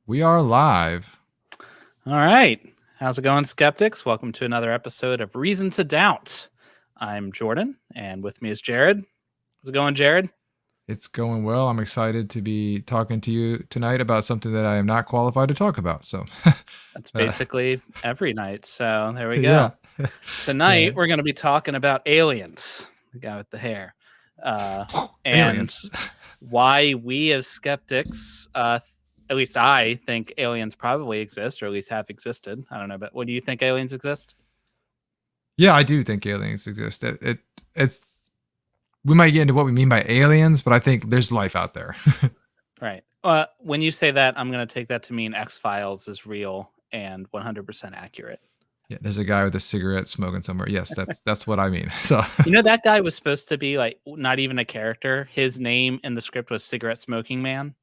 We are live. All right. How's it going, skeptics? Welcome to another episode of Reason to Doubt. I'm Jordan, and with me is Jared. How's it going, Jared? It's going well. I'm excited to be talking to you tonight about something that I am not qualified to talk about. So, That's uh, basically every night. So there we go. yeah, Tonight, yeah. we're going to be talking about aliens, the guy with the hair, and Aliens. why we as skeptics, at least I think aliens probably exist, or at least have existed. I don't know, but what do you think aliens exist? Yeah, I do think aliens exist. It's we might get into what we mean by aliens, but I think there's life out there. Right. When you say that, I'm going to take that to mean X-Files is real and 100% accurate. Yeah, there's a guy with a cigarette smoking somewhere. Yes, that's what I mean. So, You know, that guy was supposed to be like not even a character. His name in the script was Cigarette Smoking Man.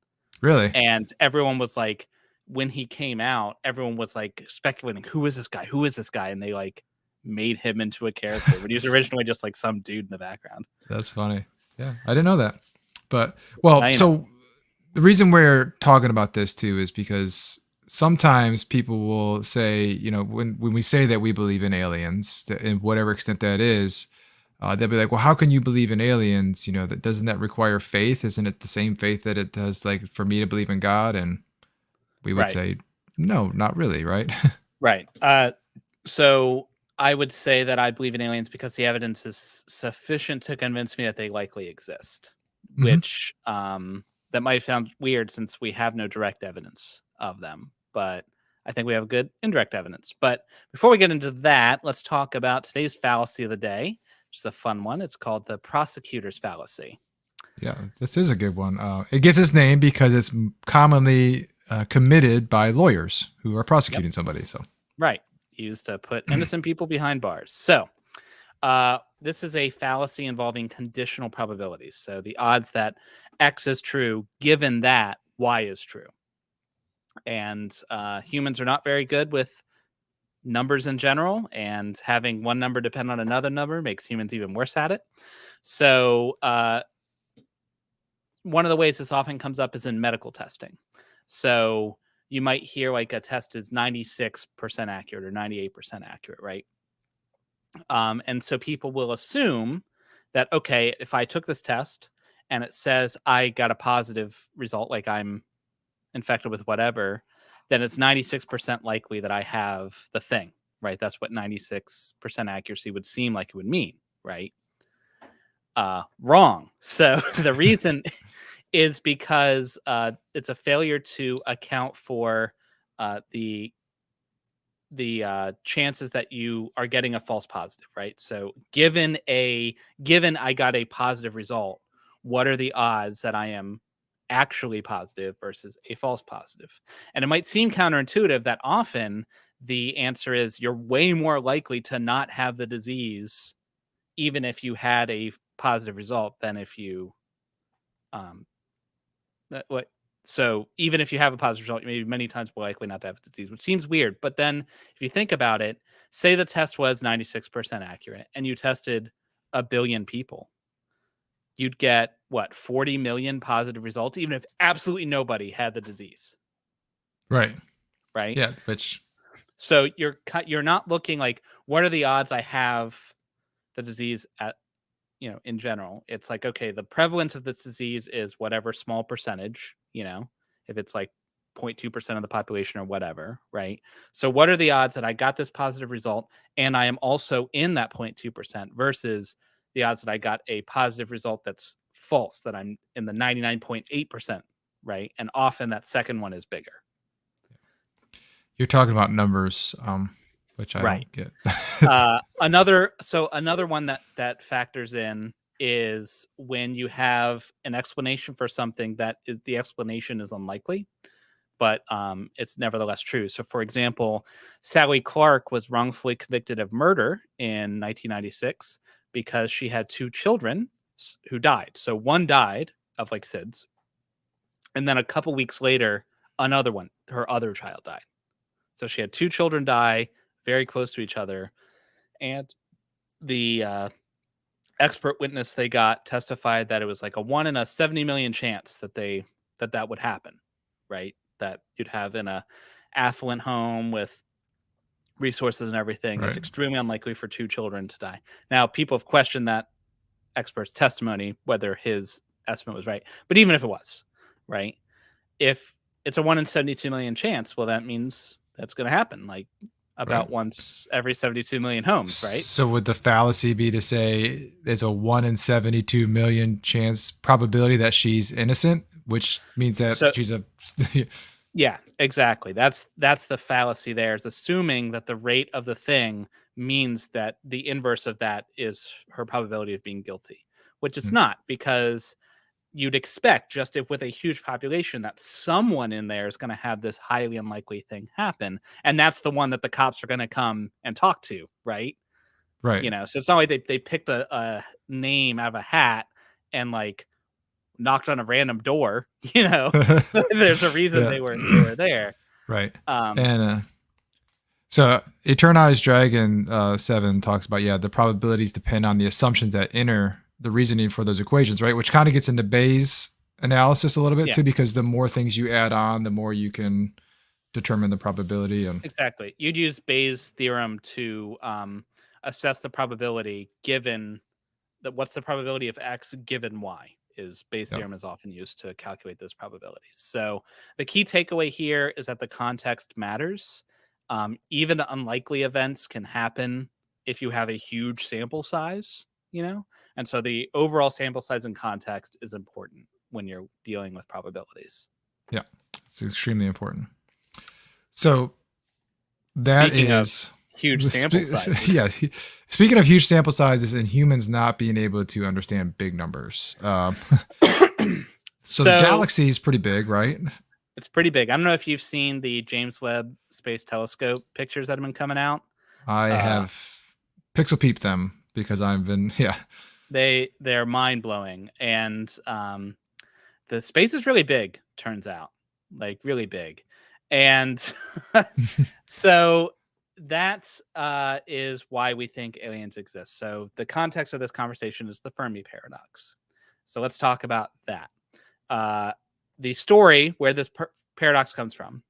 really, And everyone was like, when he came out, everyone was like speculating, who is this guy? Who is this guy? And they like made him into a character, but he was originally just like some dude in the background. that's funny. Yeah, I didn't know that. But Now well, you know. so the reason we're talking about this too is because sometimes people will say, when we say that we believe in aliens, in whatever extent that is, they'll be like, well, how can you believe in aliens? That doesn't that require faith? Isn't it the same faith that it does, like for me to believe in God? And we would Right. say, no, not really, right? Right. So I would say that I believe in aliens because the evidence is sufficient to convince me that they likely exist, Hmm. which that might sound weird since we have no direct evidence of them, but I think we have good indirect evidence. But before we get into that, let's talk about today's fallacy of the day, which is a fun one. It's called the prosecutor's fallacy. Yeah, this is a good one. It gets its name because it's commonly committed by lawyers who are Yep. prosecuting somebody. So, Right. Used to put innocent people behind bars. So this is a fallacy involving conditional probabilities. So the odds that X is true, given that Y is true. And humans are not very good with numbers in general, and having one number depend on another number makes humans even worse at it. So one of the ways this often comes up is in medical testing. So you might hear like a test is 96% accurate or 98% accurate, right? And so people will assume that, okay, if I took this test and it says I got a positive result, like I'm infected with whatever, then it's 96% likely that I have the thing, right? That's what 96% accuracy would seem like it would mean, right? Wrong. So the reason is because it's a failure to account for the chances that you are getting a false positive, right? So given I got a positive result, what are the odds that I am actually positive versus a false positive? And it might seem counterintuitive that often the answer is you're way more likely to not have the disease even if you had a positive result than if you um what so even if you have a positive result, you may be many times more likely not to have a disease, which seems weird. But then if you think about it, say the test was 96% accurate and you tested a billion people, you'd get what, 40 million positive results, even if absolutely nobody had the disease, right. right? Yeah, which So you're not looking like what are the odds I have the disease at, in general. It's like, okay, the prevalence of this disease is whatever small percentage, if it's like 0.2% of the population or whatever, right? So what are the odds that I got this positive result and I am also in that 0.2% versus the odds that I got a positive result that's false, that I'm in the 99.8%, right? And often that second one is bigger. you're talking about numbers, which I Right. don't get. Another one that factors in is when you have an explanation for something that is the explanation is unlikely, but it's nevertheless true. So, for example, Sally Clark was wrongfully convicted of murder in 1996 because she had two children who died. So one died of like SIDS, and then a couple weeks later, another one, her other child died. So she had two children die very close to each other, and the expert witness they got testified that it was like a 1 in a 70 million chance that that would happen, right? that you'd have in a affluent home with resources and everything. It's Right. extremely unlikely for 2 children to die. Now, people have questioned that expert's testimony, whether his estimate was right. But even if it was, right? If it's a 1 in 72 million chance, well, that means that's going to happen, like Right. about once every 72 million homes, right? So would the fallacy be to say there's a 1 in 72 million chance probability that she's innocent, which means that So she's a yeah, exactly. That's the fallacy there, is assuming that the rate of the thing means that the inverse of that is her probability of being guilty, which it's not, because you'd expect, just if with a huge population, that someone in there is going to have this highly unlikely thing happen, and that's the one that the cops are going to come and talk to, right? right. So it's not like they picked a name out of a hat and like knocked on a random door. There's a reason Yeah. they were there. Right. Um, And so Eternized Dragon 7 talks about, yeah, the probabilities depend on the assumptions that enter the reasoning for those equations, right? Which kind of gets into Bayes' analysis a little bit yeah, too, because the more things you add on, the more you can determine the probability. And exactly. You'd use Bayes' theorem to assess the probability given that what's the probability of X given Y is Bayes' yeah, theorem is often used to calculate those probabilities. So the key takeaway here is that the context matters. Even unlikely events can happen if you have a huge sample size, and so the overall sample size and context is important when you're dealing with probabilities. yeah, it's extremely important. So that Speaking of is huge sample sizes, yeah. Speaking of huge sample sizes and humans not being able to understand big numbers, so the so galaxy is pretty big, right? it's pretty big. I don't know if you've seen the James Webb Space Telescope pictures that have been coming out. I Uh, have pixel peeped them because I've been yeah. they're mind blowing, and the space is really big. Turns out, like really big, and so that is why we think aliens exist. So the context of this conversation is the Fermi Paradox. So let's talk about that. Uh, the story where this paradox comes from,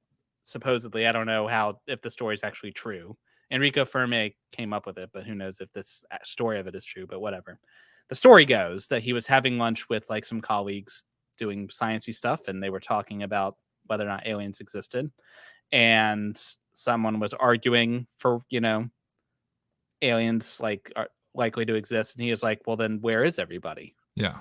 supposedly, I don't know if the story is actually true. Enrico Fermi came up with it, but who knows if this story of it is true, but whatever. The story goes that he was having lunch with like some colleagues doing sciencey stuff, and they were talking about whether or not aliens existed. And someone was arguing for, aliens like are likely to exist. And he was like, well, then where is everybody? Yeah.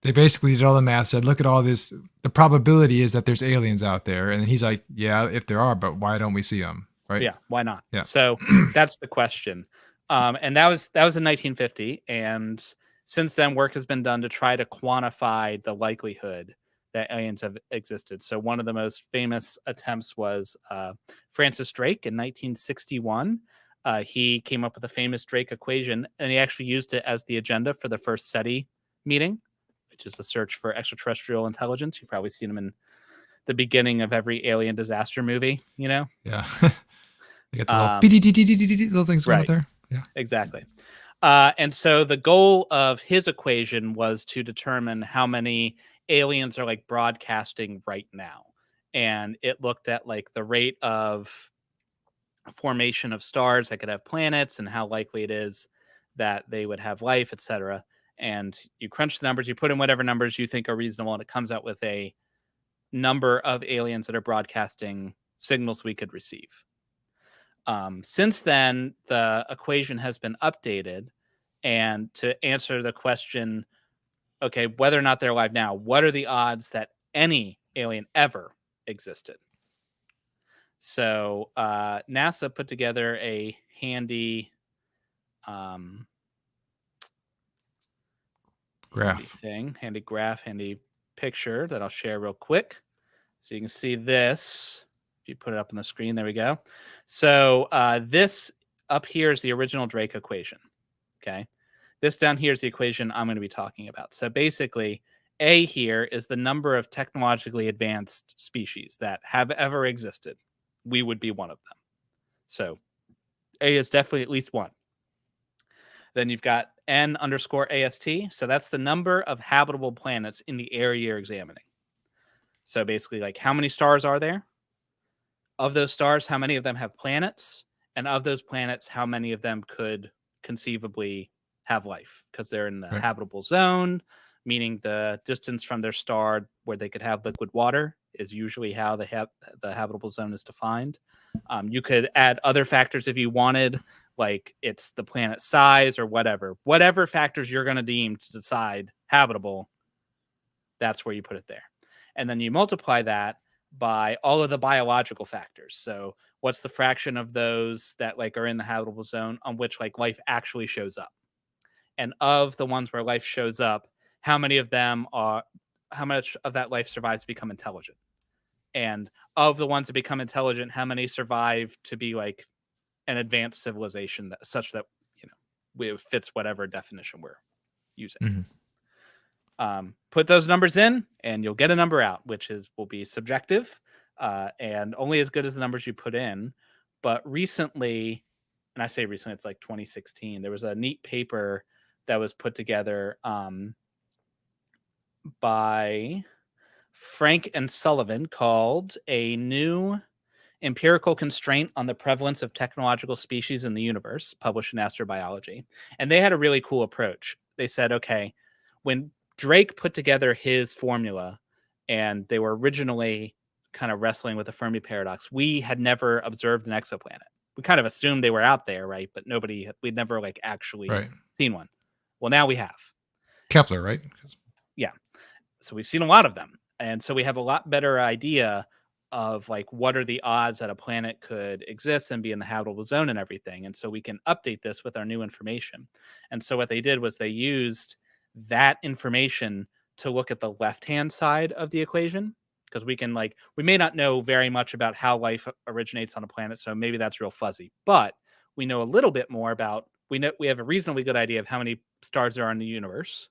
They basically did all the math, said, look at all this. The probability is that there's aliens out there. And he's like, yeah, if there are, but why don't we see them? Right. Yeah, why not? Yeah. So that's the question. And that was in 1950. And since then, work has been done to try to quantify the likelihood that aliens have existed. So one of the most famous attempts was Francis Drake in 1961. He came up with the famous Drake equation, and he actually used it as the agenda for the first SETI meeting, which is the search for extraterrestrial intelligence. You've probably seen them in the beginning of every alien disaster movie, Yeah. They got the Um, little things going out right. there. Yeah. Exactly. And so the goal of his equation was to determine how many aliens are like broadcasting right now. And it looked at like the rate of formation of stars that could have planets and how likely it is that they would have life, etc. And you crunch the numbers, you put in whatever numbers you think are reasonable, and it comes out with a number of aliens that are broadcasting signals we could receive. Since then, the equation has been updated, and to answer the question, okay, whether or not they're alive now, what are the odds that any alien ever existed? So NASA put together a handy Graph. handy graph, handy picture that I'll share real quick. So you can see this. If you put it up on the screen, there we go. So this up here is the original Drake equation. Okay. This down here is the equation I'm going to be talking about. So basically, A here is the number of technologically advanced species that have ever existed. We would be one of them. So A is definitely at least one. Then you've got N underscore AST. So that's the number of habitable planets in the area you're examining. So basically, like, how many stars are there? Of those stars, how many of them have planets? And of those planets, how many of them could conceivably have life? Because they're in the Right. habitable zone, meaning the distance from their star where they could have liquid water is usually how the habitable zone is defined. You could add other factors if you wanted, like it's the planet size or whatever factors you're going to deem to decide habitable. That's where you put it there. And then you multiply that by all of the biological factors. So what's the fraction of those that like are in the habitable zone on which like life actually shows up? And of the ones where life shows up, how many of them are how much of that life survives to become intelligent? And of the ones that become intelligent, how many survive to be like an advanced civilization that such that it fits whatever definition we're using. Mhm. Put those numbers in and you'll get a number out, which will be subjective and only as good as the numbers you put in. But recently, and I say recently, it's like 2016, there was a neat paper that was put together by Frank and Sullivan called A New Empirical Constraint on the Prevalence of Technological Species in the Universe, published in Astrobiology. And they had a really cool approach. They said, okay, when Drake put together his formula and they were originally kind of wrestling with the Fermi Paradox, we had never observed an exoplanet. We kind of assumed they were out there, right? But we'd never like actually Right. seen one. Well, now we have. Kepler, right? Yeah. So we've seen a lot of them. And so we have a lot better idea of like what are the odds that a planet could exist and be in the habitable zone and everything. And so we can update this with our new information. And so what they did was they used that information to look at the left-hand side of the equation, because we may not know very much about how life originates on a planet, so maybe that's real fuzzy. But we know a little bit more about we have a reasonably good idea of how many stars there are in the universe.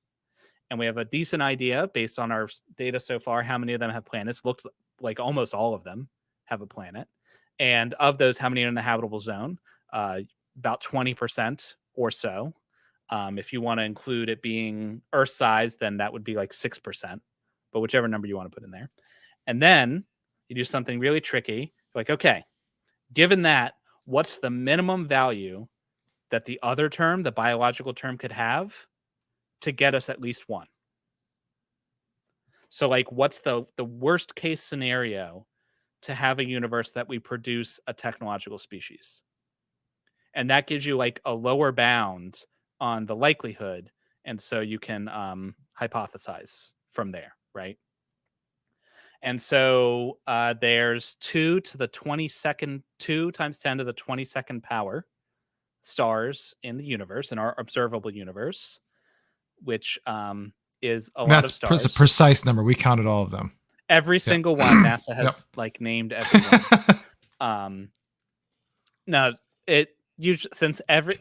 And we have a decent idea based on our data so far how many of them have planets. Looks like almost all of them have a planet. And of those, how many are in the habitable zone? About 20% or so. If you want to include it being Earth size, then that would be like 6%, but whichever number you want to put in there. And then you do something really tricky. Like, okay, given that, what's the minimum value that the other term, the biological term, could have to get us at least one? So like what's the worst case scenario to have a universe that we produce a technological species? And that gives you like a lower bound on the likelihood. And so you can hypothesize from there, right? And so there's 2 to the 22nd, 2 times 10 to the 22nd power stars in the universe, in our observable universe, which is a lot of That's a stars. precise number. We counted all of them. Every single one. NASA has like named everyone. No, it usually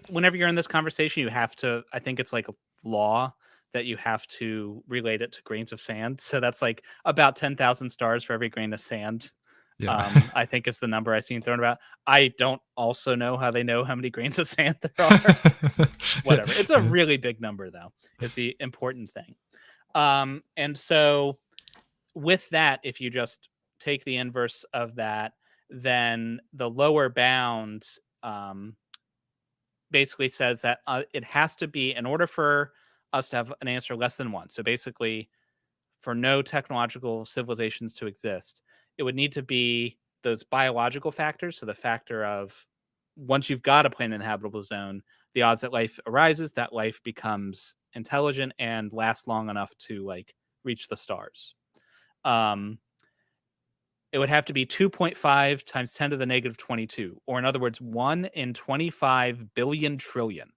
whenever you're in this conversation, you have to. I think it's like a law that you have to relate it to grains of sand. So that's like about 10,000 stars for every grain of sand. Yeah. I think is the number I've seen thrown about. I don't also know how they know how many grains of sand there are. Whatever. It's a really big number, though, is the important thing. And so with that, if you just take the inverse of that, then the lower bound basically says that it has to be, in order for us to have an answer less than one. So basically, for no technological civilizations to exist, it would need to be those biological factors. So the factor of once you've got a planet in the habitable zone, the odds that life arises, that life becomes intelligent and lasts long enough to like reach the stars. It would have to be 2.5 times 10 to the negative 22, or in other words, 1 in 25 billion trillion.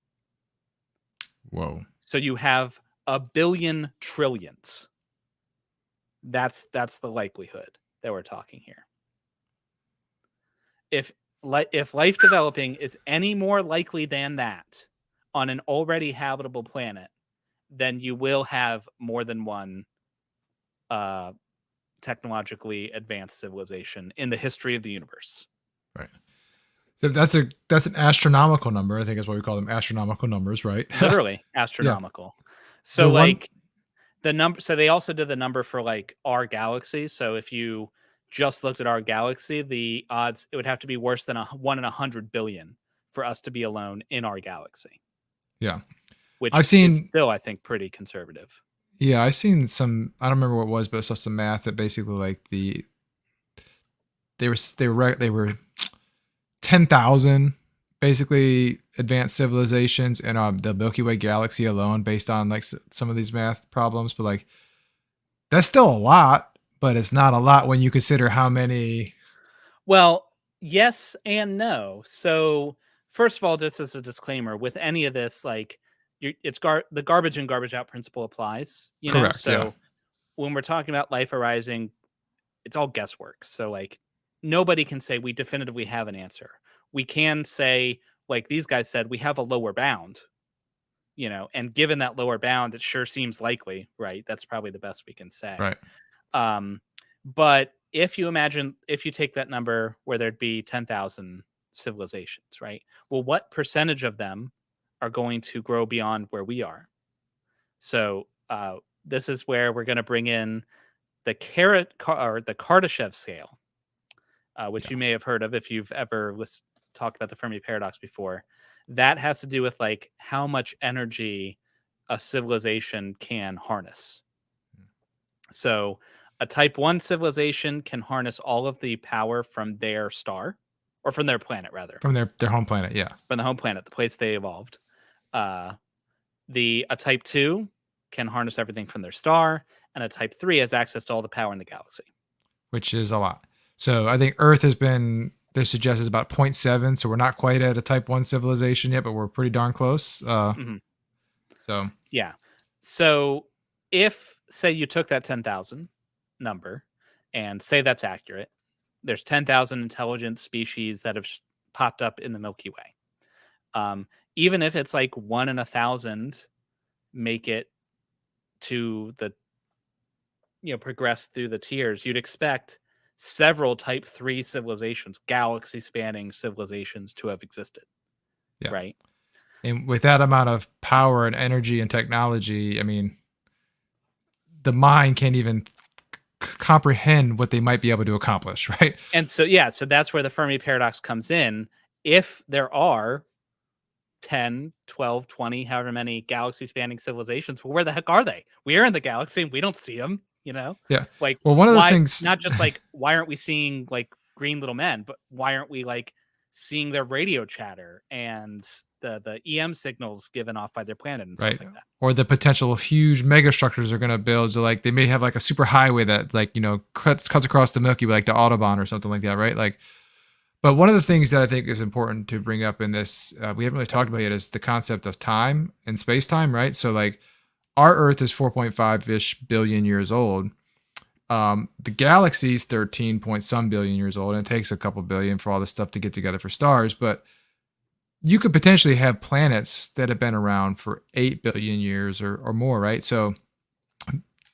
Whoa. So you have a billion trillions. That's the likelihood that we're talking here. If life developing is any more likely than that on an already habitable planet, then you will have more than one technologically advanced civilization in the history of the universe. Right. So that's an astronomical number. I think that's why we call them astronomical numbers, right? Literally astronomical. Yeah. So The number, so they also did the number for like our galaxy. So if you just looked at our galaxy, the odds, it would have to be worse than 1 in 100 billion for us to be alone in our galaxy, Yeah. which I've is seen still, I think, pretty conservative. Yeah, I've seen some. I don't remember what it was, but I saw some math that basically like they were 10,000 basically advanced civilizations in the Milky Way galaxy alone, based on like some of these math problems. But like that's still a lot, but it's not a lot when you consider how many. Well, yes and no. So, first of all, just as a disclaimer, with any of this, like, the garbage in, garbage out principle applies. Correct. Yeah. So when we're talking about life arising, it's all guesswork. So like, nobody can say we definitively have an answer. We can say, like these guys said, we have a lower bound. And given that lower bound, it sure seems likely, right? That's probably the best we can say. Right. Um, but if you take that number where there'd be 10,000 civilizations, right? Well, what percentage of them are going to grow beyond where we are? So this is where we're going to bring in the the Kardashev scale, which Yeah. you may have heard of if you've ever talked about the Fermi Paradox before. That has to do with like how much energy a civilization can harness. So a type 1 civilization can harness all of the power from their star, or from their planet rather, From their home planet. Yeah. from the home planet, the place they evolved. Uh, a type 2 can harness everything from their star, and a type 3 has access to all the power in the galaxy. Which is a lot. So I think Earth has been, they suggest, is about 0.7. So we're not quite at a type 1 civilization yet, but we're pretty darn close. So Yeah. So if, say, you took that 10,000 number and say that's accurate, there's 10,000 intelligent species that have popped up in the Milky Way. Even if it's like 1 in 1,000 make it to the, progress through the tiers, you'd expect several type 3 civilizations, galaxy spanning civilizations, to have existed. yeah. Right. And with that amount of power and energy and technology, I mean, the mind can't even comprehend what they might be able to accomplish, right? And so, yeah, so that's where the Fermi paradox comes in. If there are 10, 12, 20, however many galaxy spanning civilizations, well, where the heck are they? We are in the galaxy and we don't see them, Yeah. Like, Well, one of the why, things, not just like, why aren't we seeing like green little men, but why aren't we like seeing their radio chatter and the EM signals given off by their planet and stuff right? like that? Or the potential huge mega structures they're going to build. So like they may have like a super highway that like, cuts across the Milky Way, like the Autobahn or something like that, right? Like, but one of the things that I think is important to bring up in this, we haven't really talked about yet, is the concept of time and space time, right? So like our Earth is 4.5-ish billion years old. The galaxy's 13 point some billion years old, and it takes a couple billion for all this stuff to get together for stars. But you could potentially have planets that have been around for 8 billion years or more, right? So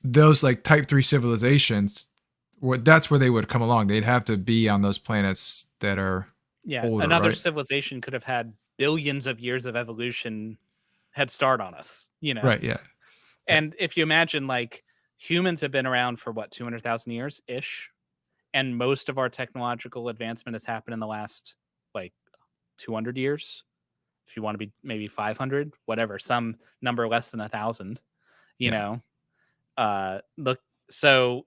those like type 3 civilizations, that's where they would come along. They'd have to be on those planets that are older, Another right? civilization could have had billions of years of evolution head start on us, Right, yeah. And if you imagine, like, humans have been around for what, 200,000 years ish, and most of our technological advancement has happened in the last like 200 years. If you want to be maybe 500, whatever, some number less than 1,000, you Yeah. know. Look, so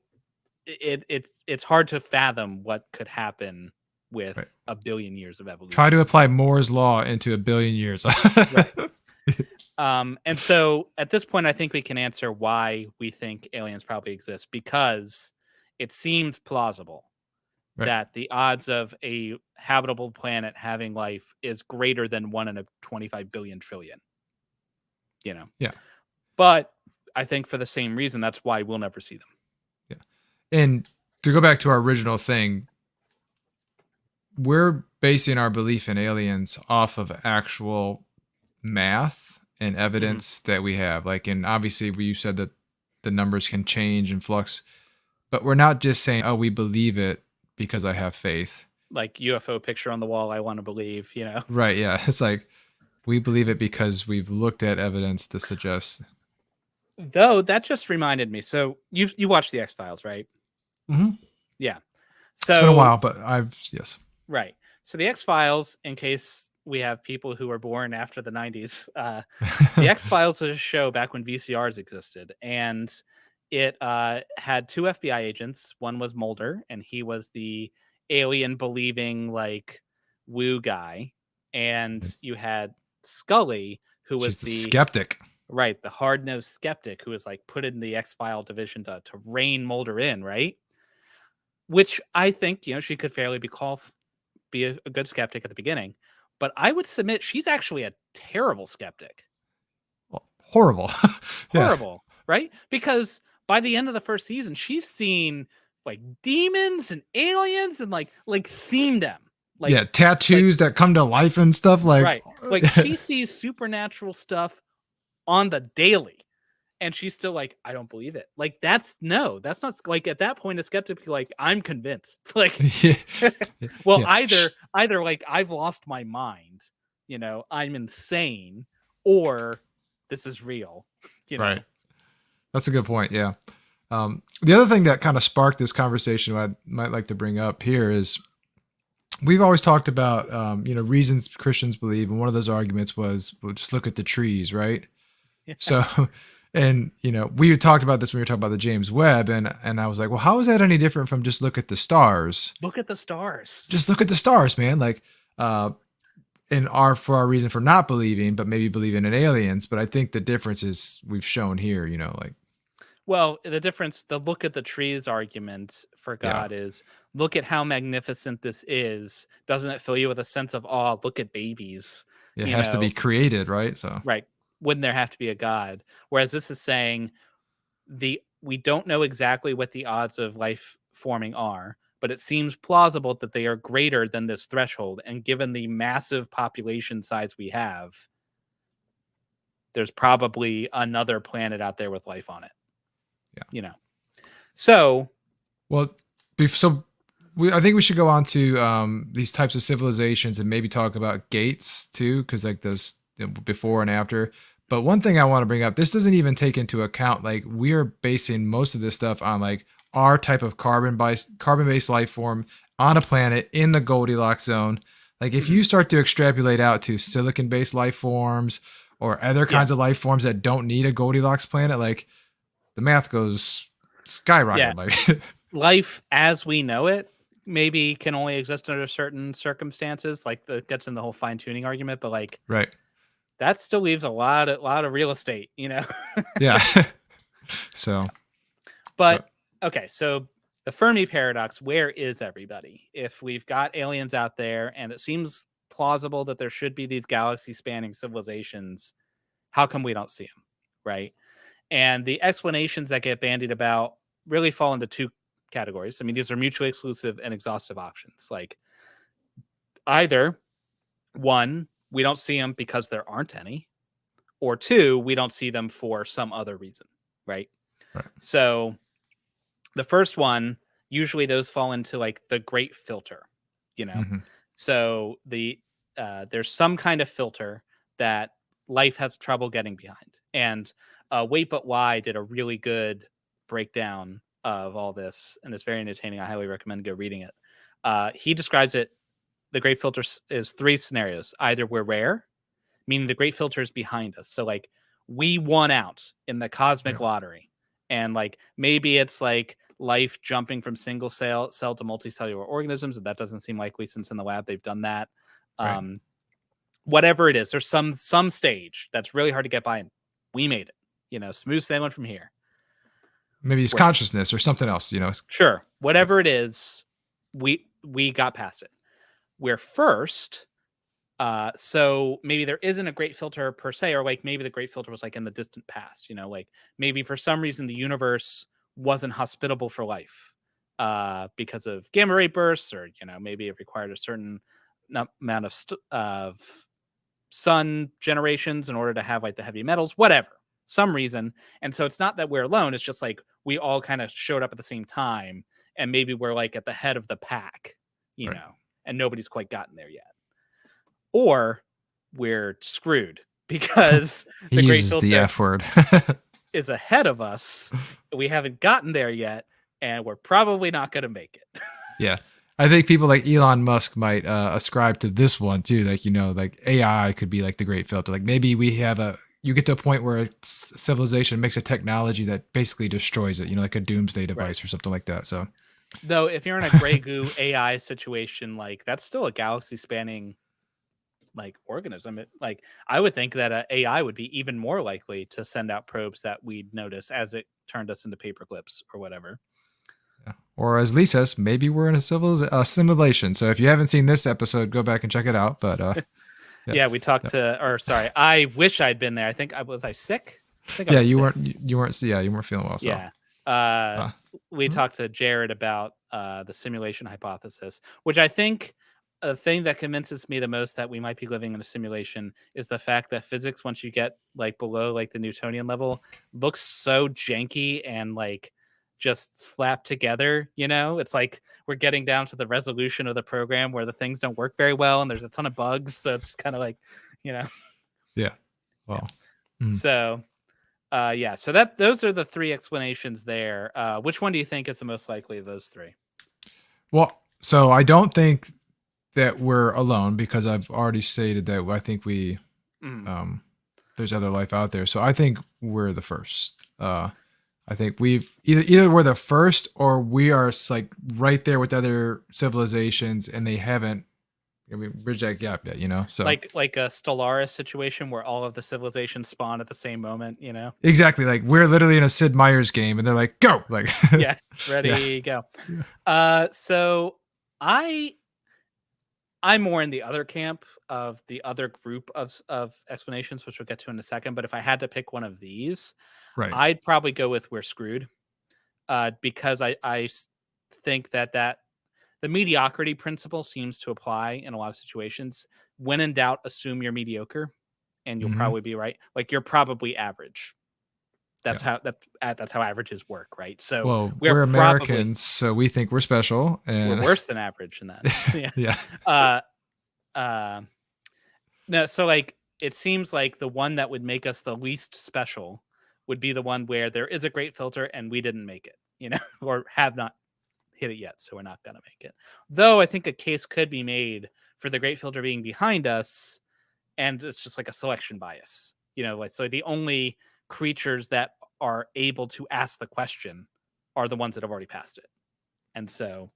it's hard to fathom what could happen with Right. a billion years of evolution. Try to apply Moore's law into a billion years. Right. And so at this point, I think we can answer why we think aliens probably exist, because it seems plausible Right. that the odds of a habitable planet having life is greater than 1 in a 25 billion trillion. Yeah. But I think for the same reason, that's why we'll never see them. Yeah. And to go back to our original thing, we're basing our belief in aliens off of actual math and evidence that we have. Like, and obviously you said that the numbers can change and flux, but we're not just saying, oh, we believe it because I have faith. Like UFO picture on the wall, I want to believe, Right. Yeah. It's like, we believe it because we've looked at evidence to suggest. Though that just reminded me. So you watched the X-Files, right? Mhm. Yeah. It's been a So while, but yes. right. So the X-Files, in case we have people who were born after the 90s, the X-Files was a show back when VCRs existed, and it had two FBI agents. One was Mulder, and he was the alien believing like woo guy, and It's- you had Scully, who She's was the the skeptic. right, the hard-nosed skeptic who was like put in the X-File division to rein Mulder in, right? Which I think, she could fairly be a good skeptic at the beginning, but I would submit she's actually a terrible skeptic. Well, horrible. Yeah. Horrible, right? Because by the end of the first season, she's seen like demons and aliens and like seen them. Yeah, Like tattoos that come to life and stuff like right. Like she sees supernatural stuff on the daily. And she's still like, I don't believe it. Like that's not like at that point a skeptic like I'm convinced. Like yeah. well, Yeah. either like I've lost my mind, I'm insane, or this is real, you know. Right. That's a good point. Yeah. The other thing that kind of sparked this conversation I might like to bring up here is we've always talked about reasons Christians believe, and one of those arguments was, well, just look at the trees, right? Yeah. So, and we talked about this when we were talking about the James Webb, and I was like, well, how is that any different from just look at the stars? Look at the stars. Just look at the stars, man. Like, for our reason for not believing, but maybe believing in aliens. But I think the difference is we've shown here, like, Well, the look at the trees argument for yeah, God is look at how magnificent this is. Doesn't it fill you with a sense of awe? Look at babies, it you has to be know, created, right? So, right. Wouldn't there have to be a God? Whereas this is saying we don't know exactly what the odds of life forming are, but it seems plausible that they are greater than this threshold. And given the massive population size we have, there's probably another planet out there with life on it. yeah. So Well, I think we should go on to these types of civilizations and maybe talk about gates too, because like those before and after. But one thing I want to bring up, this doesn't even take into account like we're basing most of this stuff on like our type of carbon-based life form on a planet in the Goldilocks zone. Like if you start to extrapolate out to silicon-based life forms or other kinds of life forms that don't need a Goldilocks planet, like the math goes yeah, skyrocket. Like life as we know it maybe can only exist under certain circumstances. Like that gets in the whole fine tuning argument, but like right. that still leaves a lot of real estate, Yeah. So, But but okay, so the Fermi paradox, where is everybody? If we've got aliens out there and it seems plausible that there should be these galaxy spanning civilizations, how come we don't see them? Right. And the explanations that get bandied about really fall into two categories. I mean, these are mutually exclusive and exhaustive options. Like either one, we don't see them because there aren't any, or two, we don't see them for some other reason. Right. right. So the first one, usually those fall into like the great filter, you know. Mm-hmm. So there's some kind of filter that life has trouble getting behind. And Wait But Why did a really good breakdown of all this, and it's very entertaining. I highly recommend go reading it. He describes it. The great filter is three scenarios. Either we're rare, meaning the great filter is behind us. So like we won out in the cosmic Yeah. lottery. And like maybe it's like life jumping from single cell to multicellular organisms, and that doesn't seem likely since in the lab they've done that. Right. Whatever it is, there's some stage that's really hard to get by, and we made it. Smooth sailing from here. Maybe it's consciousness or something else, Sure, whatever it is, we got past it. We're first. So maybe there isn't a great filter per se, or like maybe the great filter was like in the distant past, like maybe for some reason the universe wasn't hospitable for life because of gamma ray bursts, or maybe it required a certain amount of sun generations in order to have like the heavy metals, whatever, some reason. And so it's not that we're alone, it's just like we all kind of showed up at the same time, and maybe we're like at the head of the pack, Right. and nobody's quite gotten there yet. Or we're screwed because He the great uses filter, the F word. is ahead of us. We haven't gotten there yet, and we're probably not going to make it. Yeah. I think people like Elon Musk might ascribe to this one too. Like, like AI could be like the great filter. Like maybe you get to a point where civilization makes a technology that basically destroys it, like a doomsday Right. device or something like that. So, Though, if you're in a gray goo AI situation, like that's still a galaxy spanning like organism. Like I would think that AI would be even more likely to send out probes that we'd notice as it turned us into paperclips or whatever. yeah. Or as Lee says, maybe we're in a simulation. So if you haven't seen this episode, go back and check it out. But yeah, Yeah, we talked to, or sorry, I wish I'd been there. I think I sick. I think I yeah, was you sick. weren't you weren't yeah you weren't feeling well. So Yeah. Uh, uh, we mhm. talked to Jared about the simulation hypothesis, which I think a thing that convinces me the most that we might be living in a simulation is the fact that physics, once you get like below like the Newtonian level, looks so janky and like just slapped together. It's like we're getting down to the resolution of the program where the things don't work very well and there's a ton of bugs. So it's kind of like, you know, Yeah. yeah. Well. Mm. So yeah, so those are the three explanations there. Which one do you think is the most likely of those three? Well, so I don't think that we're alone because I've already stated that I think Mm. um there's other life out there. So I think we're the first. I think we've either we're the first or we are like right there with other civilizations and they haven't bridged that gap yet. So Like a Stellaris situation where all of the civilizations spawn at the same moment. exactly, like we're literally in a Sid Meier's game and they're like, go, like Yeah, yeah. ready, go. Yeah. So I I'm more in the other camp of the other group of explanations, which we'll get to in a second. But if I had to pick one of these, Right. I'd probably go with we're screwed. Because think that the mediocrity principle seems to apply in a lot of situations. When in doubt, assume you're mediocre, and you'll Hmm. probably be right. Like you're probably average. That's Yeah. that's how averages work, right? So Well, we're we're probably Americans, so we think we're special we're and worse than average in that. Yeah. yeah. Uh, uh, no, so like it seems like the one that would make us the least special would be the one where there is a great filter and we didn't make it, or have not hit it yet, so we're not going to make it. Though I think a case could be made for the great filter being behind us, and it's just like a selection bias. Like so the only creatures that are able to ask the question are the ones that have already passed it. And so,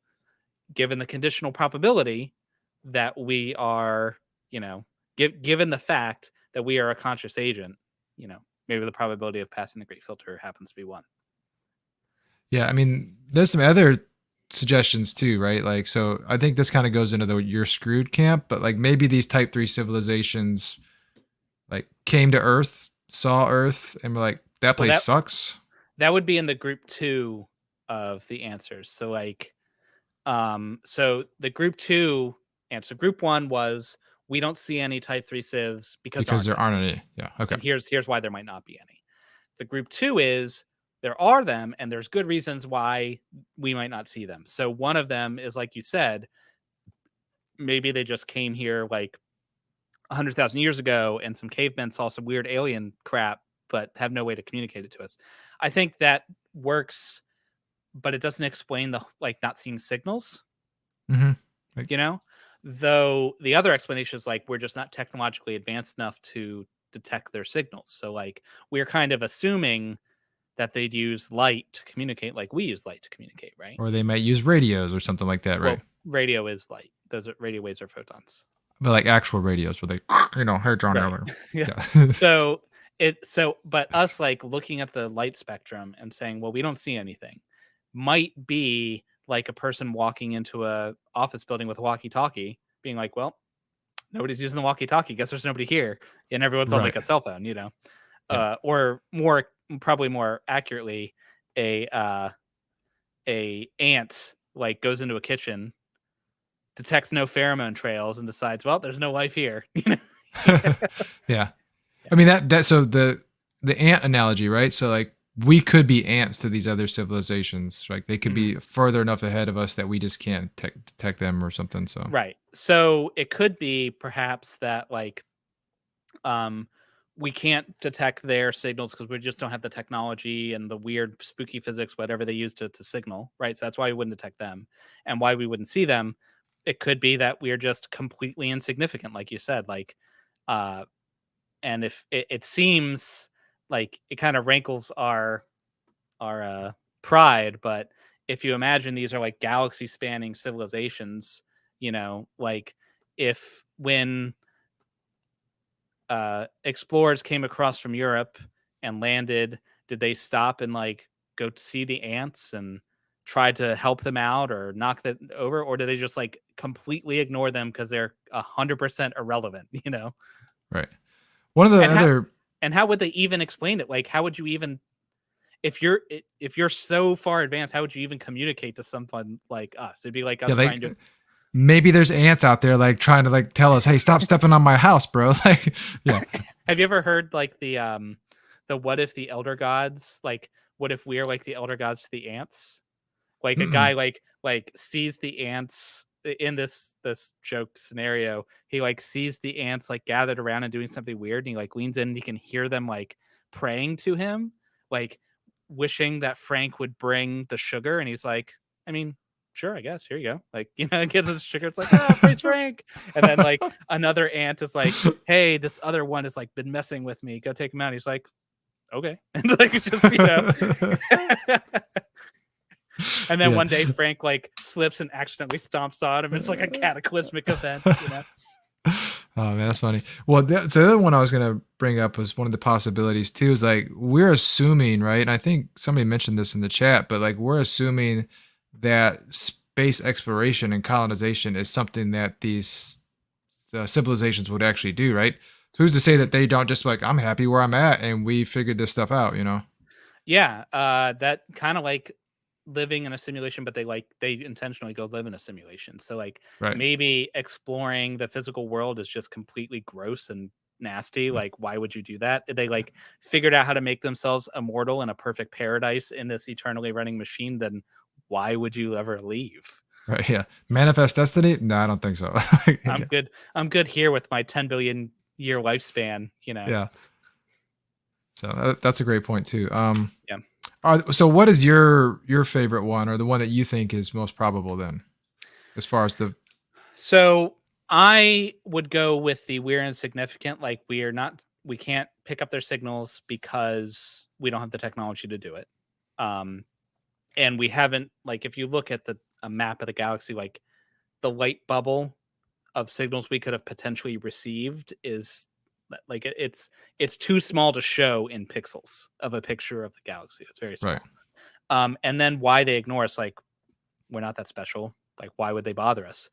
given the conditional probability that we are, given the fact that we are a conscious agent, maybe the probability of passing the great filter happens to be one. Yeah, I mean, there's some other suggestions too, right? Like, so I think this kind of goes into the you're screwed camp, but like maybe these type 3 civilizations like came to Earth, saw Earth, and were like, that Well, place sucks. that would be in the group 2 of the answers. So like so the group 2 answer, group 1 was we don't see any type 3 civs because there Because aren't there any. aren't any. Yeah. Okay. And here's why there might not be any. The group 2 is there are them and there's good reasons why we might not see them. So one of them is like you said, maybe they just came here like 100,000 years ago and some cavemen saw some weird alien crap but have no way to communicate it to us. I think that works, but it doesn't explain the like not seeing signals, Mm-hmm. Like, you know? Though the other explanation is like we're just not technologically advanced enough to detect their signals. So like we're kind of assuming that they'd use light to communicate like we use light to communicate, right? or they might use radios or something like that, right? Well, radio is light. Those are radio waves are photons. But like actual radios where they, hey, John Right. Eller. Yeah. Yeah. But us like looking at the light spectrum and saying, well, we don't see anything might be like a person walking into a office building with a walkie-talkie being like, well, nobody's using the walkie-talkie. Guess there's nobody here. And everyone's on Right. like a cell phone, Yeah. or probably more accurately, a ant like goes into a kitchen, detects no pheromone trails and decides, well, there's no life here. Yeah. I mean so the ant analogy, right? So like we could be ants to these other civilizations. Like they could Mhm. be further enough ahead of us that we just can't detect them or something. So Right. So it could be perhaps that like um we can't detect their signals because we just don't have the technology and the weird spooky physics, whatever they use to signal, right? So that's why we wouldn't detect them, and why we wouldn't see them. It could be that we're just completely insignificant, like you said, like, uh, and if it seems like it kind of rankles our pride, but if you imagine these are like galaxy spanning civilizations, like if when explorers came across from Europe and landed, did they stop and like go to see the ants and try to help them out or knock them over, or did they just like completely ignore them because they're 100% irrelevant? Right. One of the And how other would they even explain it? Like, how would you even if you're so far advanced, how would you even communicate to someone like us? It'd be like yeah, us like trying to. maybe there's ants out there like trying to like tell us, hey, stop stepping on my house, bro. Like, yeah. Have you ever heard like the what if the elder gods, like what if we're like the elder gods to the ants? Like a Mm-mm. guy like sees the ants in this joke scenario. He like sees the ants like gathered around and doing something weird, and he like leans in and he can hear them like praying to him, like wishing that Frank would bring the sugar, and he's like, I mean, sure, I guess. Here you go. Like, gives us sugar. It's like, praise Frank. And then like another ant is like, hey, this other one has like been messing with me. Go take him out. He's like, okay. And like it's just, and then Yeah. one day Frank like slips and accidentally stomps on him. It's like a cataclysmic event, Oh man, that's funny. Well, the other one I was gonna bring up was one of the possibilities too. Is like we're assuming, right? And I think somebody mentioned this in the chat, but like we're assuming that space exploration and colonization is something that these civilizations would actually do, right? So who's to say that they don't just like I'm happy where I'm at and we figured this stuff out, you know? Yeah, that kind of like living in a simulation, but they intentionally go live in a simulation. So like Right. maybe exploring the physical world is just completely gross and nasty. Like why would you do that? They like figured out how to make themselves immortal in a perfect paradise in this eternally running machine. Then why would you ever leave? Right. Yeah. Manifest destiny? No, I don't think so. I'm Yeah. good. I'm good here with my 10 billion year lifespan. Yeah. So that's a great point too. Yeah. So what is your favorite one, or the one that you think is most probable then, as far as the So I would go with the we're insignificant. Like we can't pick up their signals because we don't have the technology to do it. Um, and we haven't, like, if you look at a map of the galaxy, like the light bubble of signals we could have potentially received is like it's too small to show in pixels of a picture of the galaxy. It's very right? small. And then why they ignore us? Like we're not that special. Like why would they bother us?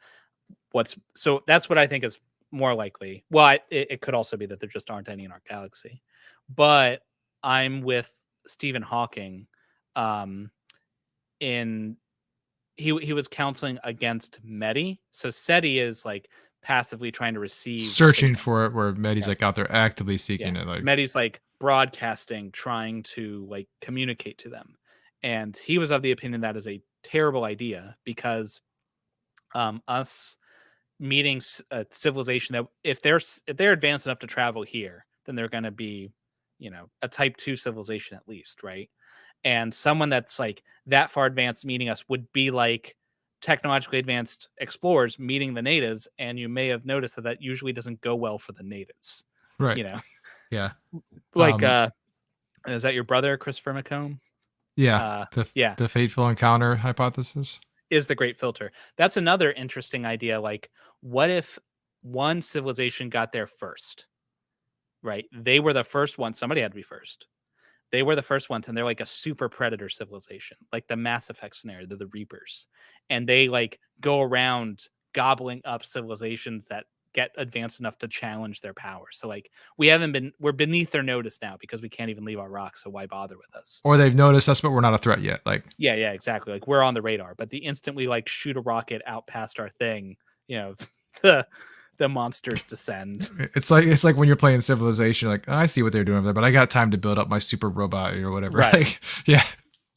So that's what I think is more likely. Well, it could also be that there just aren't any in our galaxy, but I'm with Stephen Hawking. Um, in he was counseling against METI. So SETI is like passively trying to receive Searching signals. for it, where Medi's Yeah, like out there actively yeah. seeking it. Like, METI's like broadcasting, trying to like communicate to them, and he was of the opinion that is a terrible idea because us meeting a civilization that if they're advanced enough to travel here, then they're going to be, a type 2 civilization at least, right? And someone that's like that far advanced meeting us would be like technologically advanced explorers meeting the natives, and you may have noticed that usually doesn't go well for the natives, right? you know Yeah. like Um. is that your brother Christopher McComb? Yeah. uh The yeah, the fateful encounter hypothesis. is the great filter. That's another interesting idea. Like what if one civilization got there first, right? They were the first one. Somebody had to be first. They were the first ones, and they're like a super predator civilization, like the Mass Effect scenario. They're the Reapers, and they like go around gobbling up civilizations that get advanced enough to challenge their power. So like we're beneath their notice now because we can't even leave our rock. So why bother with us? Or they've noticed us, but we're not a threat yet. Like, Yeah, yeah, exactly. Like we're on the radar, but the instant we like shoot a rocket out past our thing, the the monsters descend. it's like when you're playing Civilization, like, "Oh, I see what they're doing over there, but I got time to build up my super robot or whatever." Right. Like, yeah,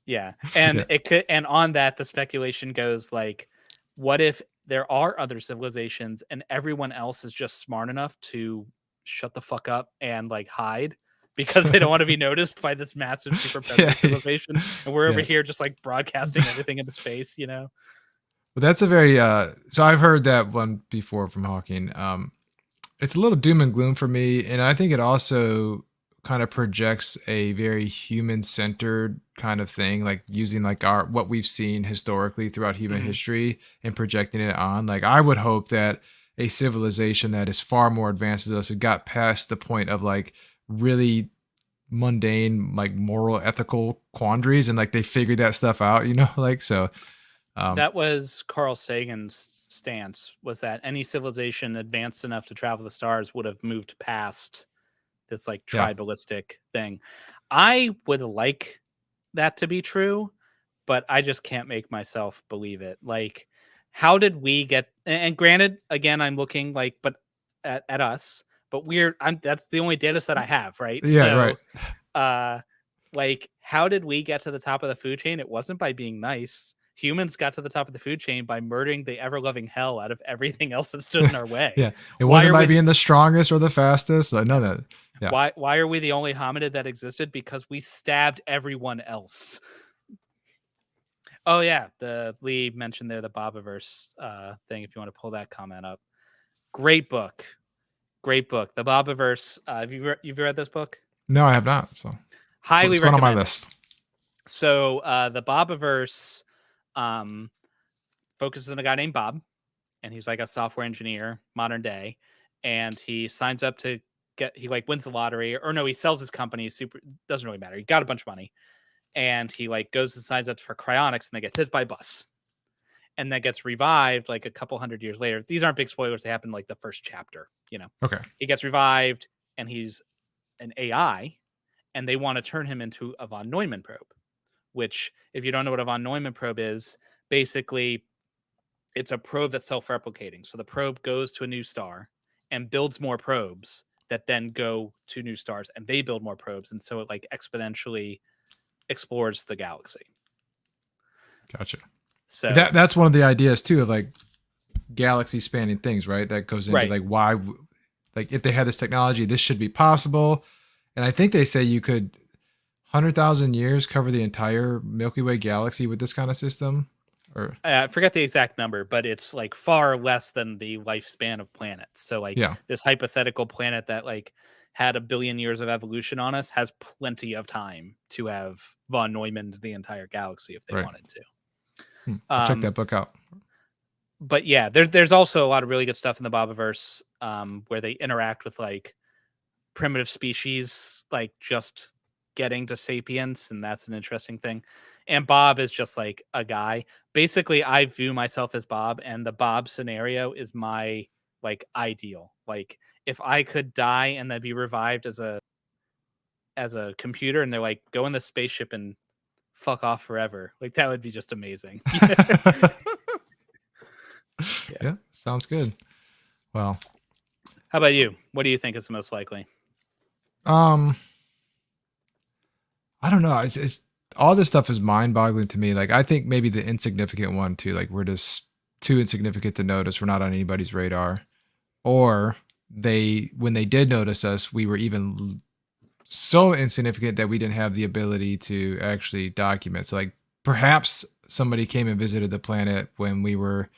Yeah. And yeah, it could, and on that, the speculation goes like, what if there are other civilizations and everyone else is just smart enough to shut the fuck up and like hide because they don't want to be noticed by this massive super predator Yeah. civilization, and we're over Yeah. here just like broadcasting everything into space, But that's a very so I've heard that one before from Hawking. It's a little doom and gloom for me, and I think it also kind of projects a very human centered kind of thing, like using like our what we've seen historically throughout human Mhm. history and projecting it on. Like I would hope that a civilization that is far more advanced than us had got past the point of like really mundane like moral ethical quandaries and like they figured that stuff out, like so That was Carl Sagan's stance, was that any civilization advanced enough to travel the stars would have moved past this like yeah. tribalistic thing. I would like that to be true, but I just can't make myself believe it. Like, how did we get? And granted, again, I'm looking like, but at us, but that's the only data set I have, right? Yeah, right. So, uh, like, how did we get to the top of the food chain? It wasn't by being nice. Humans got to the top of the food chain by murdering the ever loving hell out of everything else that stood in our way. Yeah. It Why wasn't are by we being the strongest or the fastest. Like no that yeah. why are we the only hominid that existed? Because we stabbed everyone else. Oh yeah, the Lee mentioned there the Bobiverse thing. If you want to pull that comment up, great book, great book. The Bobiverse. You've read this book? No, I have not. So Highly it's going on my recommend it. list. So the Bobiverse um, focuses on a guy named Bob, and he's like a software engineer, modern day, and he signs up to he like wins the lottery, or no, he sells his company. Super doesn't really matter. He got a bunch of money, and he like goes and signs up for cryonics, and then gets hit by a bus, and then gets revived like a couple hundred years later. These aren't big spoilers; they happen like the first chapter. Okay. He gets revived, and he's an AI, and they want to turn him into a von Neumann probe. Which, if you don't know what a von Neumann probe is, basically it's a probe that's self-replicating. So the probe goes to a new star and builds more probes that then go to new stars, and they build more probes, and so it like exponentially explores the galaxy. Gotcha. So That's one of the ideas too of like galaxy spanning things, right? That goes into right. like why like if they had this technology, this should be possible. And I think they say you could 100,000 years cover the entire Milky Way galaxy with this kind of system. Or I forget the exact number, but it's like far less than the lifespan of planets. So like yeah. this hypothetical planet that like had 1 billion years of evolution on us has plenty of time to have von Neumann the entire galaxy if they Right. wanted to. I'll check that book out. But yeah, there's also a lot of really good stuff in the Bobiverse where they interact with like primitive species, like just getting to sapience, and that's an interesting thing. And Bob is just like a guy. Basically, I view myself as Bob, and the Bob scenario is my like ideal. Like if I could die and then be revived as a computer, and they're like, go in the spaceship and fuck off forever. Like that would be just amazing. Yeah, sounds good. Well, How about you? What do you think is the most likely? I don't know. It's all this stuff is mind-boggling to me. Like I think maybe the insignificant one too. Like we're just too insignificant to notice. We're not on anybody's radar. Or when they did notice us, we were even so insignificant that we didn't have the ability to actually document. So like perhaps somebody came and visited the planet when we were,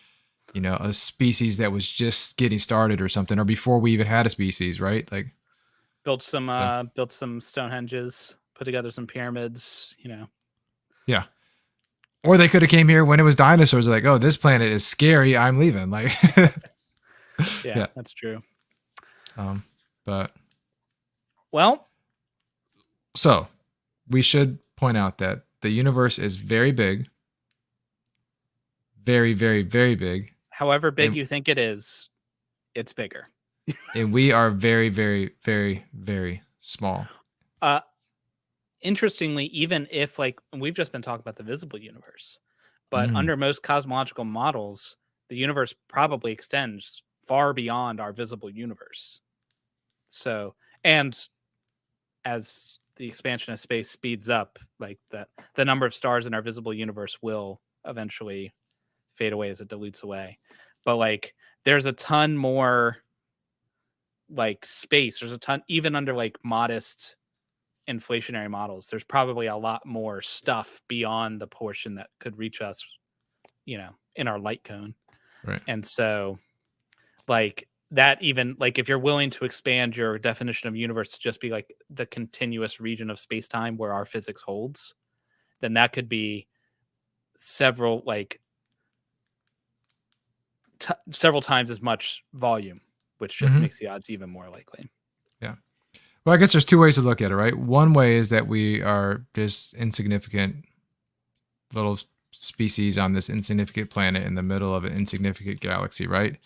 a species that was just getting started or something, or before we even had a species, right? Like built some Stonehenges, put together some pyramids, yeah. Or they could have came here when it was dinosaurs. Like, oh, this planet is scary. I'm leaving. Like, yeah, that's true. But well, so we should point out that the universe is very big, very, very, very big. However big you think it is, it's bigger. And we are very, very, very, very small. Interestingly, even if like we've just been talking about the visible universe, but under most cosmological models, the universe probably extends far beyond our visible universe. So, and as the expansion of space speeds up, like the number of stars in our visible universe will eventually fade away as it dilutes away. But like there's a ton more like space, there's a ton, even under like modest inflationary models, there's probably a lot more stuff beyond the portion that could reach us, in our light cone. Right. And so, like, that, even like if you're willing to expand your definition of universe to just be like the continuous region of space-time where our physics holds, then that could be several several times as much volume, which just makes the odds even more likely. Yeah. Well, I guess there's two ways to look at it, right? One way is that we are just insignificant little species on this insignificant planet in the middle of an insignificant galaxy, right?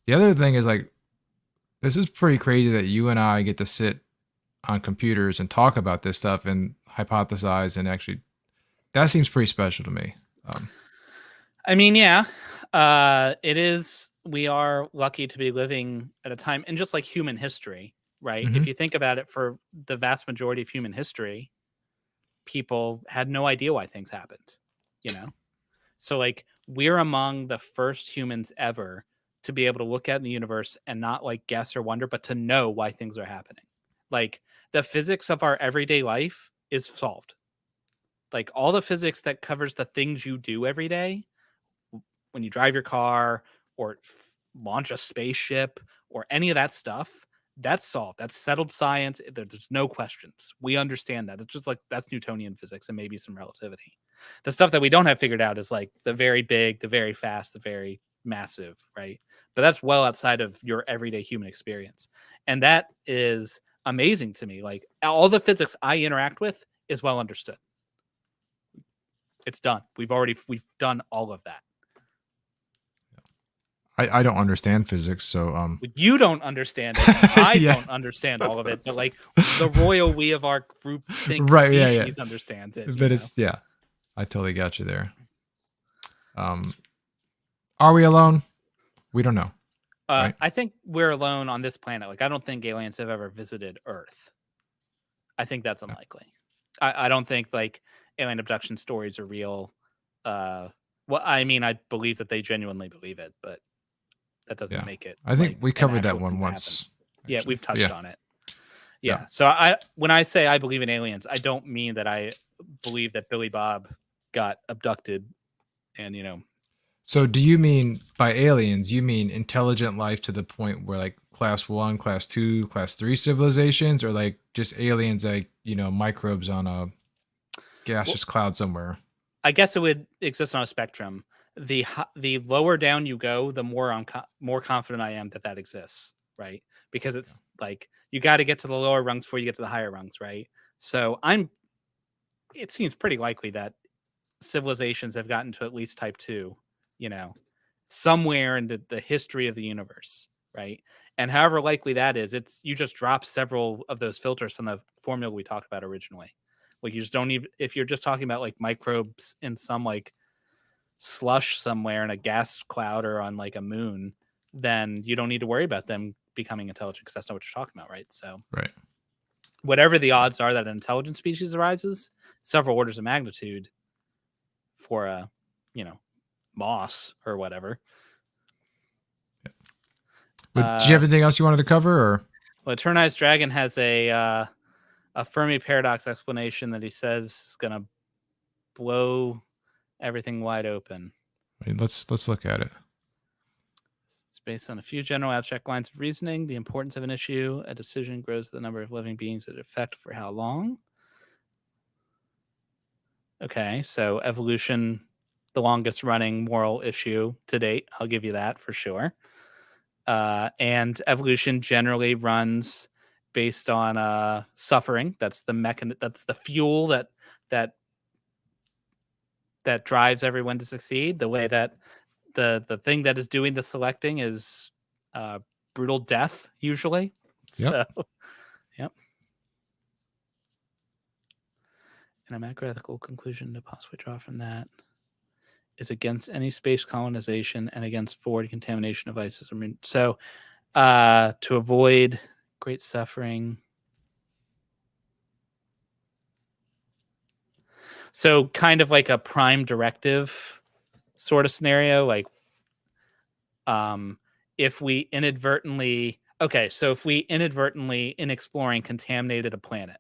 The other thing is like, this is pretty crazy that you and I get to sit on computers and talk about this stuff and hypothesize, and actually, that seems pretty special to me. I mean, yeah, it is. We are lucky to be living at a time, and just like human history, right? If you think about it, for the vast majority of human history, people had no idea why things happened, So like, we're among the first humans ever to be able to look at the universe and not like guess or wonder, but to know why things are happening. Like, the physics of our everyday life is solved. Like, all the physics that covers the things you do every day, when you drive your car or launch a spaceship or any of that stuff, that's solved. That's settled science. There's no questions. We understand that. It's just like, that's Newtonian physics and maybe some relativity. The stuff that we don't have figured out is like the very big, the very fast, the very massive, right? But that's well outside of your everyday human experience. And that is amazing to me. Like, all the physics I interact with is well understood. It's done. We've done all of that. I don't understand physics, so you don't understand it. I don't understand all of it, but like the royal we of our group think species understands it. But it's I totally got you there. Are we alone? We don't know. Right? I think we're alone on this planet. Like, I don't think aliens have ever visited Earth. I think that's unlikely. I don't think like alien abduction stories are real. Well, I mean, I believe that they genuinely believe it, but that doesn't make it. I think like, we covered that one once. Yeah, we've touched on it. Yeah. So when I say I believe in aliens, I don't mean that I believe that Billy Bob got abducted and, So do you mean by aliens, you mean intelligent life to the point where like class 1, class 2, class 3 civilizations, or like just aliens like, microbes on a gaseous cloud somewhere? I guess it would exist on a spectrum. The lower down you go, the more confident I am that exists, right? Because it's like, you got to get to the lower rungs before you get to the higher rungs, right? So it seems pretty likely that civilizations have gotten to at least type 2, somewhere in the history of the universe, right? And however likely that is, you just drop several of those filters from the formula we talked about originally. Like, you just don't even, if you're just talking about like microbes in some like slush somewhere in a gas cloud or on like a moon, then you don't need to worry about them becoming intelligent, because that's not what you're talking about, right? So whatever the odds are that an intelligent species arises, several orders of magnitude for a moss or whatever. But do you have anything else you wanted to cover? Or well, Eternized Dragon has a Fermi Paradox explanation that he says is going to blow everything wide open. Let's look at it. It's based on a few general abstract lines of reasoning. The importance of an issue, a decision grows the number of living beings that affect for how long. Okay, so evolution, the longest running moral issue to date. I'll give you that for sure. And evolution generally runs based on suffering. That's the that's the fuel that drives everyone to succeed. The way that the thing that is doing the selecting is brutal death, usually. Yep. So, yep. And a macroethical conclusion to possibly draw from that is against any space colonization and against forward contamination of ices. So to avoid great suffering. So kind of like a prime directive sort of scenario. Like, if we inadvertently, Okay, so if we inadvertently, in exploring, contaminated a planet,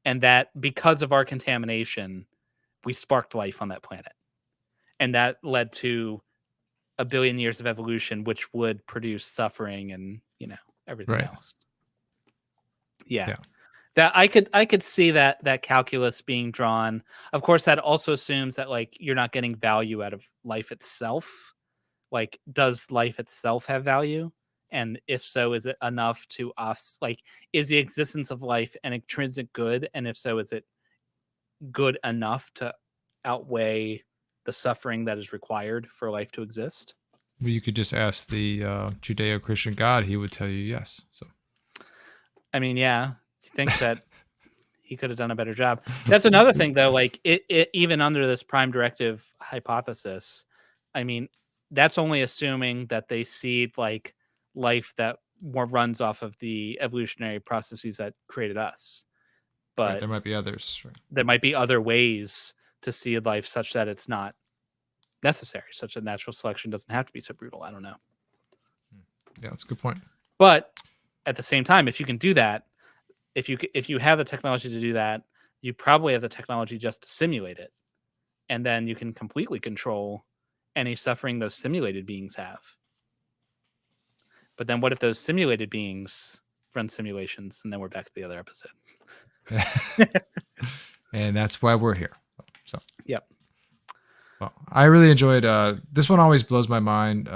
and that because of our contamination, we sparked life on that planet, and that led to a billion years of evolution, which would produce suffering and everything Right. else. Yeah. Yeah. That I could see that calculus being drawn. Of course, that also assumes that like you're not getting value out of life itself. Like, does life itself have value? And if so, is it enough to us? Like, is the existence of life an intrinsic good? And if so, is it good enough to outweigh the suffering that is required for life to exist? Well, you could just ask the Judeo-Christian God; he would tell you yes. So, I mean, yeah, you think that he could have done a better job. That's another thing, though. Like, it even under this prime directive hypothesis, I mean, that's only assuming that they see like life that more runs off of the evolutionary processes that created us. right, But there might be others. Right. there might be other ways to see life such that it's not necessary, such that natural selection doesn't have to be so brutal. I don't know. Yeah, that's a good point. But at the same time, if you can do that, if you have the technology to do that, you probably have the technology just to simulate it, and then you can completely control any suffering those simulated beings have. But then what if those simulated beings run simulations, and then we're back to the other episode? And that's why we're here. So, Yep. well, I really enjoyed this one. Always blows my mind,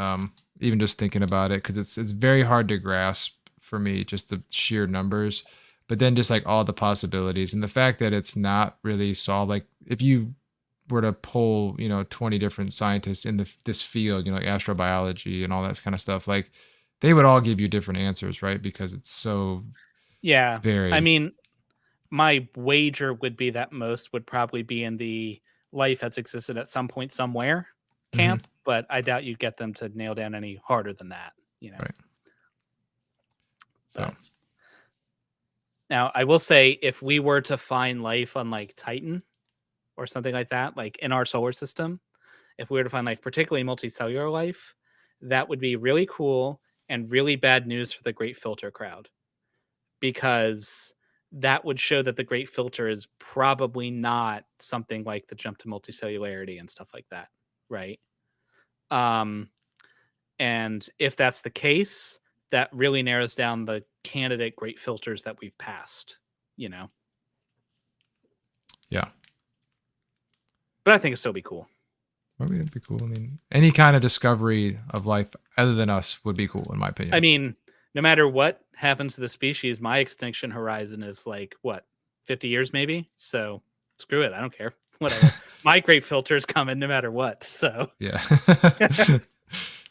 even just thinking about it, because it's very hard to grasp for me, just the sheer numbers, but then just like all the possibilities and the fact that it's not really solved. Like if you were to poll 20 different scientists in this field, like astrobiology and all that kind of stuff, like they would all give you different answers, right? Because it's so Yeah. I varied. mean, my wager would be that most would probably be in the life that's existed at some point somewhere Mhm. camp, but I doubt you'd get them to nail down any harder than that. Right. So But now I will say, if we were to find life on like Titan or something like that, like in our solar system, if we were to find life, particularly multicellular life, that would be really cool and really bad news for the Great Filter crowd, because that would show that the Great Filter is probably not something like the jump to multicellularity and stuff like that, right? Um, and if that's the case, that really narrows down the candidate Great Filters that we've passed. yeah. But I think it'd still be cool. I mean, it'd be cool. I mean, any kind of discovery of life other than us would be cool, in my opinion. I mean, no matter what happens to the species, my extinction horizon is like what, 50 years maybe? So screw it. I don't care. Whatever. My Great Filter is coming no matter what. So yeah.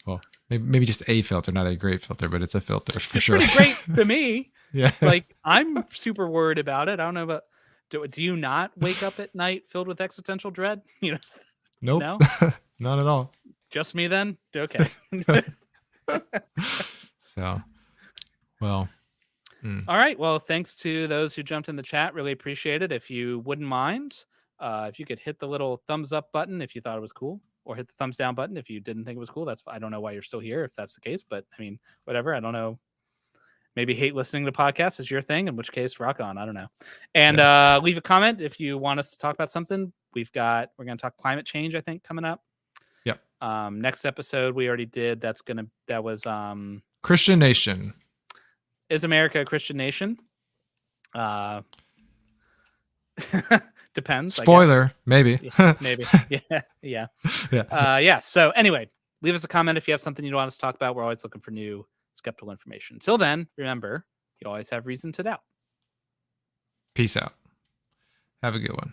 Well, maybe just a filter, not a great filter, but it's a filter for it's sure. pretty great to me. Yeah. Like, I'm super worried about it. I don't know about, do you not wake up at night filled with existential dread? Nope. No? Not at all. Just me then? Okay. So, well. All right. Well, thanks to those who jumped in the chat. Really appreciate it. If you wouldn't mind, if you could hit the little thumbs up button if you thought it was cool, or hit the thumbs down button if you didn't think it was cool. I don't know why you're still here if that's the case, but I mean, whatever. I don't know. Maybe hate listening to podcasts is your thing, in which case, rock on. I don't know. And leave a comment if you want us to talk about something. We're going to talk climate change, I think, coming up. Yep. Next episode we already did. That was Christian Nation. Is America a Christian nation? Depends. Spoiler, maybe. Maybe. Yeah. Yeah. Yeah. So anyway, leave us a comment if you have something you want us to talk about. We're always looking for new skeptical information. Till then, remember, you always have reason to doubt. Peace out. Have a good one.